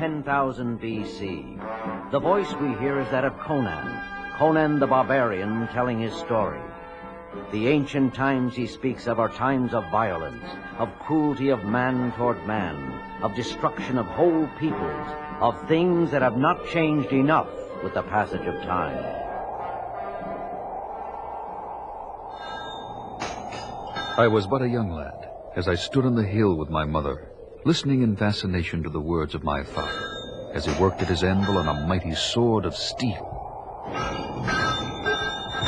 10,000 B.C. The voice we hear is that of Conan the Barbarian, telling his story. The ancient times he speaks of are times of violence, of cruelty of man toward man, of destruction of whole peoples, of things that have not changed enough with the passage of time. I was but a young lad as I stood on the hill with my mother, listening in fascination to the words of my father as he worked at his anvil on a mighty sword of steel.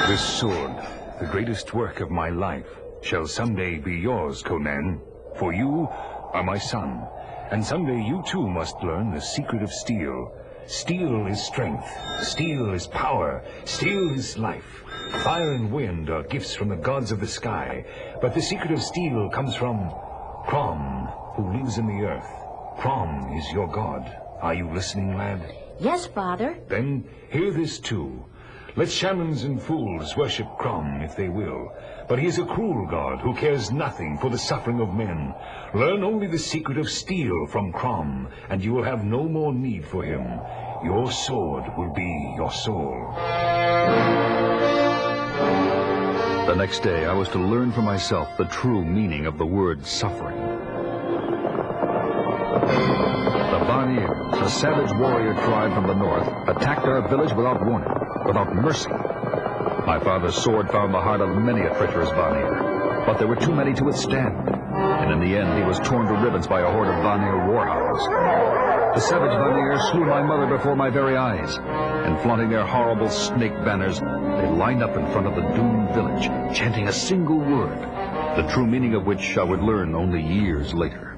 This sword, the greatest work of my life, shall someday be yours, Conan, for you are my son, and someday you too must learn the secret of steel. Steel is strength, steel is power, steel is life. Fire and wind are gifts from the gods of the sky, but the secret of steel comes from Crom, who lives in the earth. Crom is your god. Are you listening, lad? Yes, Father. Then hear this too. Let shamans and fools worship Crom if they will, but he is a cruel god who cares nothing for the suffering of men. Learn only the secret of steel from Crom, and you will have no more need for him. Your sword will be your soul. The next day, I was to learn for myself the true meaning of the word suffering. The Vanir, a savage warrior tribe from the north, attacked our village without warning, without mercy. My father's sword found the heart of many a treacherous Vanir, but there were too many to withstand, and in the end he was torn to ribbons by a horde of Vanir warhounds. The savage Vanir slew my mother before my very eyes, and flaunting their horrible snake banners, they lined up in front of the doomed village, chanting a single word, the true meaning of which I would learn only years later.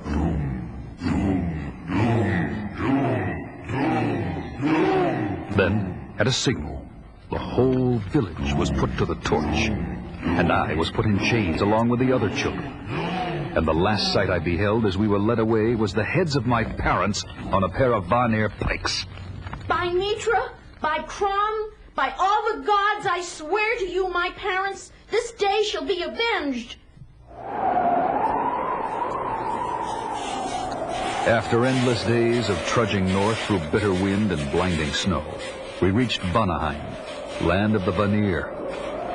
Then, at a signal, the whole village was put to the torch, and I was put in chains along with the other children. And the last sight I beheld as we were led away was the heads of my parents on a pair of Vanir pikes. By Mitra, by Crom, by all the gods, I swear to you, my parents, this day shall be avenged. After endless days of trudging north through bitter wind and blinding snow, we reached Vanaheim, land of the Vanir,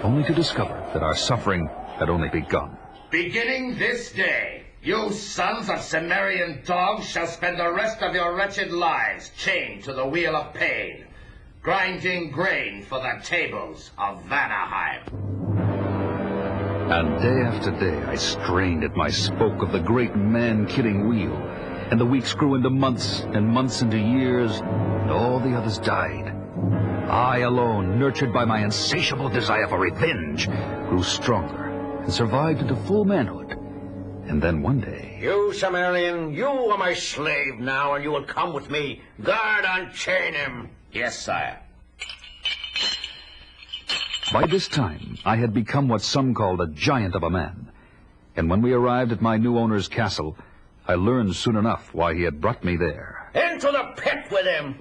only to discover that our suffering had only begun. Beginning this day, you sons of Cimmerian dogs shall spend the rest of your wretched lives chained to the wheel of pain, grinding grain for the tables of Vanaheim. And day after day I strained at my spoke of the great man-killing wheel, and the weeks grew into months, and months into years, and all the others died. I alone, nurtured by my insatiable desire for revenge, grew stronger and survived into full manhood. And then one day... You, Cimmerian, you are my slave now, and you will come with me. Guard, unchain him. Yes, sire. By this time, I had become what some called a giant of a man. And when we arrived at my new owner's castle, I learned soon enough why he had brought me there. Into the pit with him!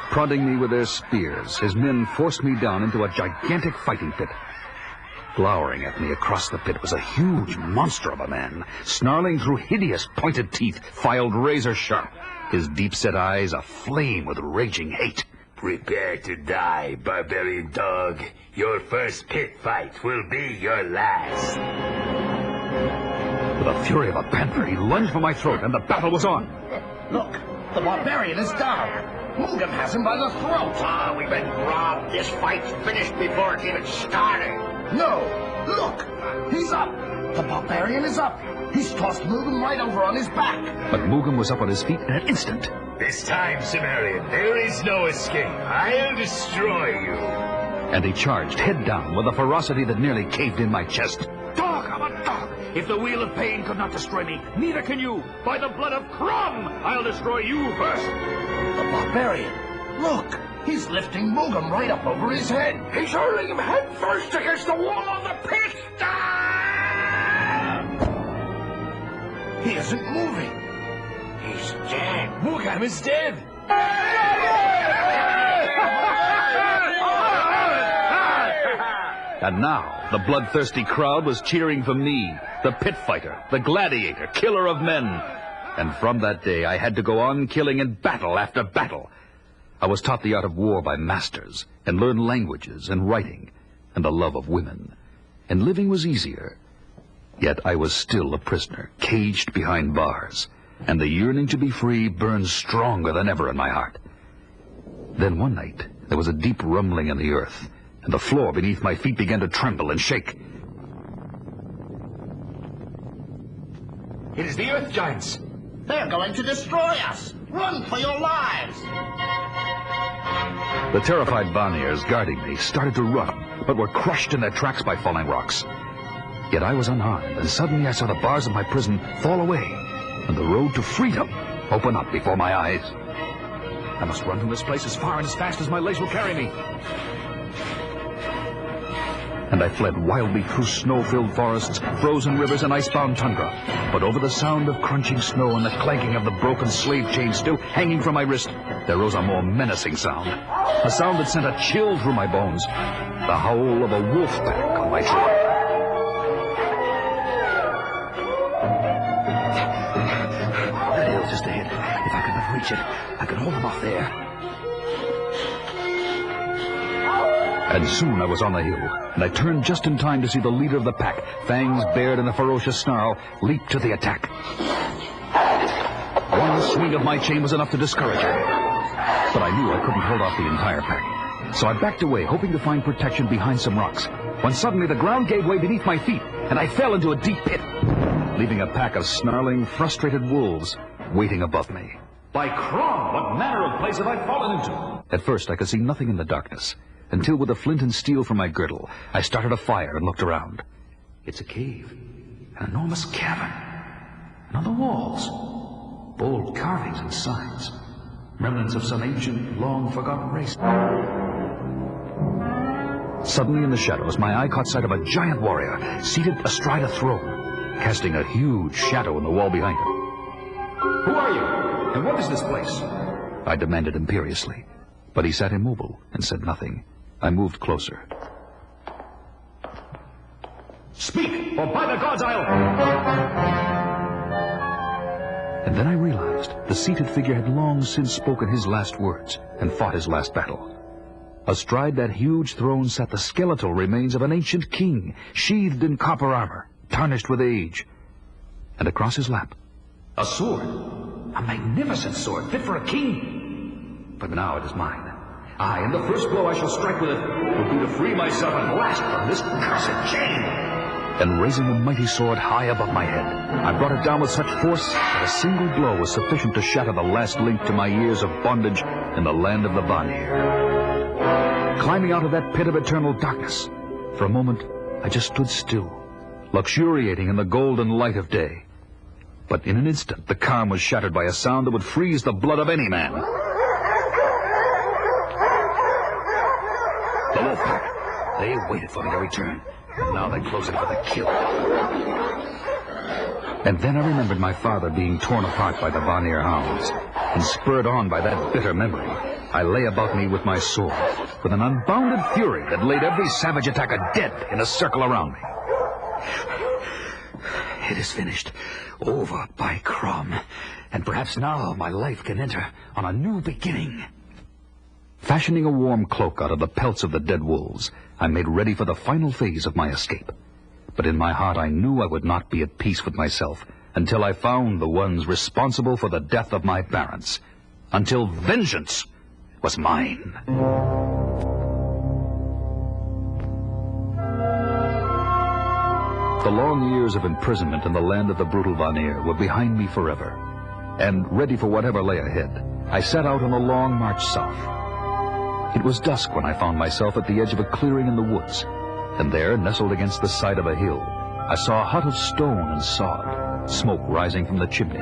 Prodding me with their spears, his men forced me down into a gigantic fighting pit. Glowering at me across the pit was a huge monster of a man, snarling through hideous pointed teeth, filed razor-sharp, his deep-set eyes aflame with raging hate. Prepare to die, barbarian dog. Your first pit fight will be your last. With the fury of a panther, he lunged for my throat, and the battle was on. Look, the barbarian is down. Mugham has him by the throat. Ah, we've been robbed. This fight's finished before it even started. No, look, he's up. The barbarian is up. He's tossed Mugham right over on his back. But Mugham was up on his feet in an instant. This time, Cimmerian, there is no escape. I'll destroy you. And he charged head down with a ferocity that nearly caved in my chest. Dog, I'm a dog. If the wheel of pain could not destroy me, neither can you. By the blood of Crom, I'll destroy you first. The barbarian, look, he's lifting Mugham right up over his head. He's hurling him head first against the wall of the pit. He isn't moving. He's dead. Mugham is dead. And now the bloodthirsty crowd was cheering for me, the pit fighter, the gladiator, killer of men. And from that day, I had to go on killing in battle after battle. I was taught the art of war by masters, and learned languages and writing, and the love of women. And living was easier. Yet I was still a prisoner, caged behind bars, and the yearning to be free burned stronger than ever in my heart. Then one night, there was a deep rumbling in the earth, and the floor beneath my feet began to tremble and shake. It is the Earth Giants. They're going to destroy us. Run for your lives. The terrified Vanniers guarding me started to run, but were crushed in their tracks by falling rocks. Yet I was unharmed, and suddenly I saw the bars of my prison fall away, and the road to freedom open up before my eyes. I must run from this place as far and as fast as my legs will carry me. And I fled wildly through snow-filled forests, frozen rivers, and ice-bound tundra. But over the sound of crunching snow and the clanking of the broken slave chain still hanging from my wrist, there rose a more menacing sound. A sound that sent a chill through my bones. The howl of a wolf pack on my trail. That hill just ahead. If I could but reach it, I could hold them off there. And soon I was on the hill, and I turned just in time to see the leader of the pack, fangs bared in a ferocious snarl, leap to the attack. One swing of my chain was enough to discourage him. But I knew I couldn't hold off the entire pack. So I backed away, hoping to find protection behind some rocks, when suddenly the ground gave way beneath my feet, and I fell into a deep pit, leaving a pack of snarling, frustrated wolves waiting above me. By Crom, what manner of place have I fallen into? At first I could see nothing in the darkness, until with a flint and steel from my girdle, I started a fire and looked around. It's a cave, an enormous cavern, and on the walls, bold carvings and signs, remnants of some ancient, long-forgotten race. Suddenly in the shadows, my eye caught sight of a giant warrior, seated astride a throne, casting a huge shadow in the wall behind him. Who are you? And what is this place? I demanded imperiously, but he sat immobile and said nothing. I moved closer. Speak, or by the gods I'll... And then I realized the seated figure had long since spoken his last words and fought his last battle. Astride that huge throne sat the skeletal remains of an ancient king, sheathed in copper armor, tarnished with age. And across his lap, a sword, a magnificent sword, fit for a king. But now it is mine. Aye, and the first blow I shall strike with it will be to free myself at last from this cursed chain. And raising the mighty sword high above my head, I brought it down with such force that a single blow was sufficient to shatter the last link to my years of bondage in the land of the Vanir. Climbing out of that pit of eternal darkness, for a moment I just stood still, luxuriating in the golden light of day. But in an instant, the calm was shattered by a sound that would freeze the blood of any man. The wolf pack. They waited for me to return, and now they close in for the kill. And then I remembered my father being torn apart by the Vanir hounds, and spurred on by that bitter memory, I lay about me with my sword, with an unbounded fury that laid every savage attacker dead in a circle around me. It is finished. Over by Crom. And perhaps now my life can enter on a new beginning. Fashioning a warm cloak out of the pelts of the dead wolves, I made ready for the final phase of my escape. But in my heart I knew I would not be at peace with myself until I found the ones responsible for the death of my parents. Until vengeance was mine. The long years of imprisonment in the land of the brutal Vanir were behind me forever. And ready for whatever lay ahead, I set out on a long march south. It was dusk when I found myself at the edge of a clearing in the woods, and there, nestled against the side of a hill, I saw a hut of stone and sod, smoke rising from the chimney.